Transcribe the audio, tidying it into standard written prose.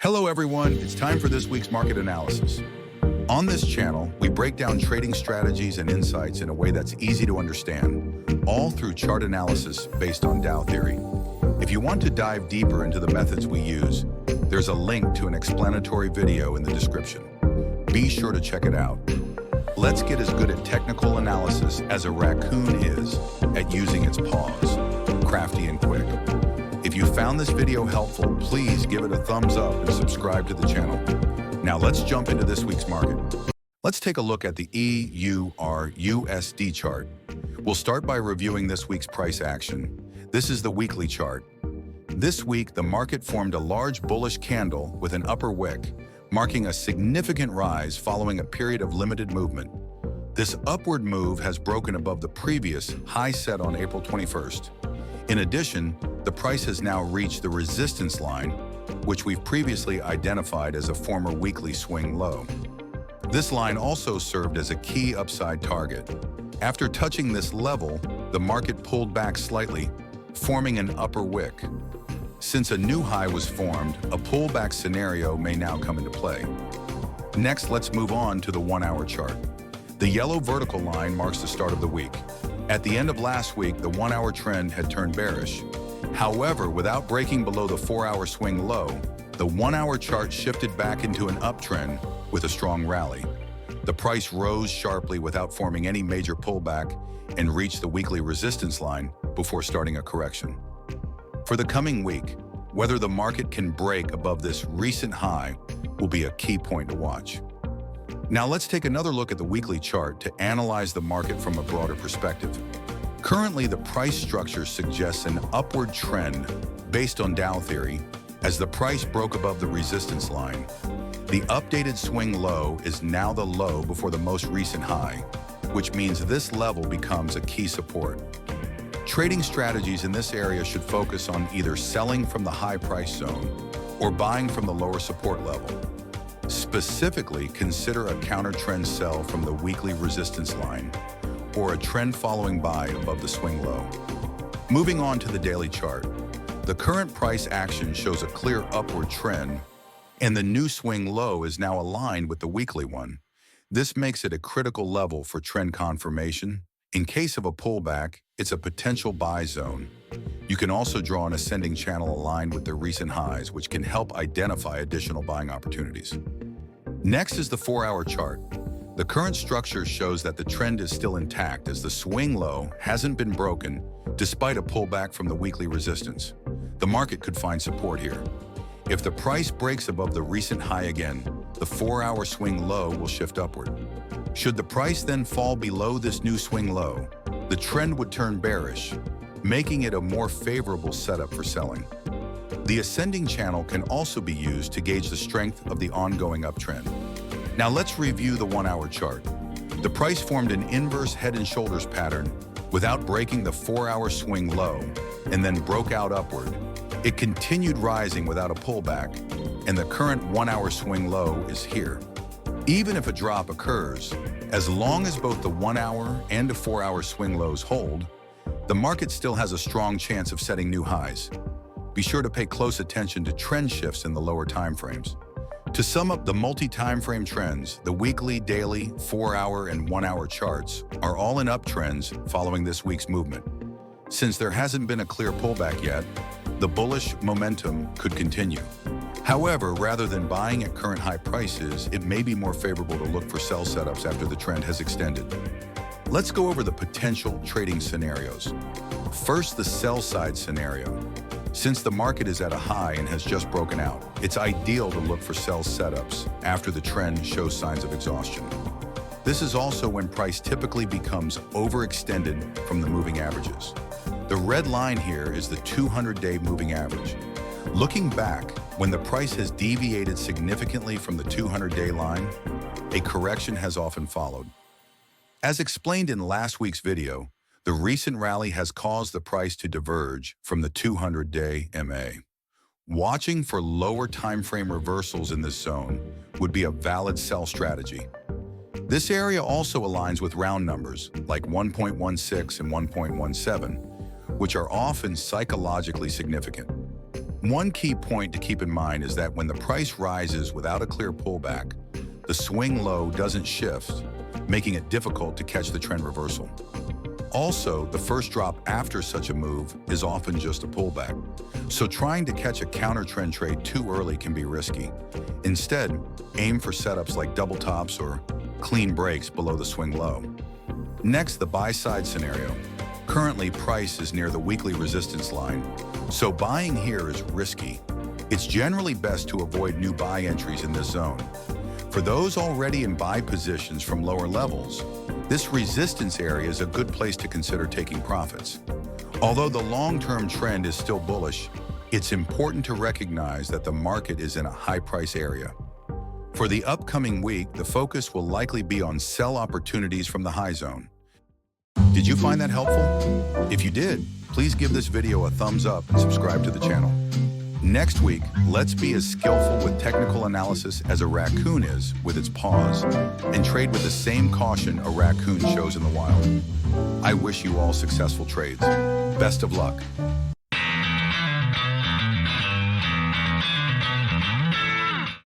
Hello everyone, it's time for this week's market analysis. On this channel, we break down trading strategies and insights in a way that's easy to understand, all through chart analysis based on Dow theory. If you want to dive deeper into the methods we use, there's a link to an explanatory video in the description. Be sure to check it out. Let's get as good at technical analysis as a raccoon is at using its paws, crafty and quick. If you found this video helpful, please give it a thumbs up and subscribe to the channel. Now let's jump into this week's market. Let's take a look at the EURUSD chart. We'll start by reviewing this week's price action. This is the weekly chart. This week, the market formed a large bullish candle with an upper wick, marking a significant rise following a period of limited movement. This upward move has broken above the previous high set on April 21st. In addition, the price has now reached the resistance line, which we've previously identified as a former weekly swing low. This line also served as a key upside target. After touching this level, the market pulled back slightly, forming an upper wick. Since a new high was formed, a pullback scenario may now come into play. Next, let's move on to the 1-hour chart. The yellow vertical line marks the start of the week. At the end of last week, the 1-hour trend had turned bearish. However, without breaking below the 4-hour swing low, the 1-hour chart shifted back into an uptrend with a strong rally. The price rose sharply without forming any major pullback and reached the weekly resistance line before starting a correction. For the coming week, whether the market can break above this recent high will be a key point to watch. Now let's take another look at the weekly chart to analyze the market from a broader perspective. Currently, the price structure suggests an upward trend based on Dow theory as the price broke above the resistance line. The updated swing low is now the low before the most recent high, which means this level becomes a key support. Trading strategies in this area should focus on either selling from the high price zone or buying from the lower support level. Specifically, consider a counter-trend sell from the weekly resistance line or a trend-following buy above the swing low. Moving on to the daily chart, the current price action shows a clear upward trend, and the new swing low is now aligned with the weekly one. This makes it a critical level for trend confirmation. In case of a pullback, it's a potential buy zone. You can also draw an ascending channel aligned with the recent highs, which can help identify additional buying opportunities. Next is the 4-hour chart. The current structure shows that the trend is still intact as the swing low hasn't been broken despite a pullback from the weekly resistance. The market could find support here. If the price breaks above the recent high again, the 4-hour swing low will shift upward. Should the price then fall below this new swing low, the trend would turn bearish, making it a more favorable setup for selling. The ascending channel can also be used to gauge the strength of the ongoing uptrend. Now let's review the 1-hour chart. The price formed an inverse head and shoulders pattern without breaking the 4-hour swing low and then broke out upward. It continued rising without a pullback, and the current 1-hour swing low is here. Even if a drop occurs, as long as both the 1-hour and the 4-hour swing lows hold, the market still has a strong chance of setting new highs. Be sure to pay close attention to trend shifts in the lower timeframes. To sum up the multi-timeframe trends, the weekly, daily, 4-hour, and 1-hour charts are all in uptrends following this week's movement. Since there hasn't been a clear pullback yet, the bullish momentum could continue. However, rather than buying at current high prices, it may be more favorable to look for sell setups after the trend has extended. Let's go over the potential trading scenarios. First, the sell side scenario. Since the market is at a high and has just broken out, it's ideal to look for sell setups after the trend shows signs of exhaustion. This is also when price typically becomes overextended from the moving averages. The red line here is the 200-day moving average. Looking back, when the price has deviated significantly from the 200-day line, a correction has often followed. As explained in last week's video, the recent rally has caused the price to diverge from the 200-day MA. Watching for lower timeframe reversals in this zone would be a valid sell strategy. This area also aligns with round numbers like 1.16 and 1.17, which are often psychologically significant. One key point to keep in mind is that when the price rises without a clear pullback, the swing low doesn't shift, making it difficult to catch the trend reversal. Also, the first drop after such a move is often just a pullback, so trying to catch a counter-trend trade too early can be risky. Instead, aim for setups like double tops or clean breaks below the swing low. Next, the buy-side scenario. Currently, price is near the weekly resistance line, so buying here is risky. It's generally best to avoid new buy entries in this zone. For those already in buy positions from lower levels, this resistance area is a good place to consider taking profits. Although the long-term trend is still bullish, it's important to recognize that the market is in a high-price area. For the upcoming week, the focus will likely be on sell opportunities from the high zone. Did you find that helpful? If you did, please give this video a thumbs up and subscribe to the channel. Next week, let's be as skillful with technical analysis as a raccoon is with its paws, and trade with the same caution a raccoon shows in the wild. I wish you all successful trades. Best of luck.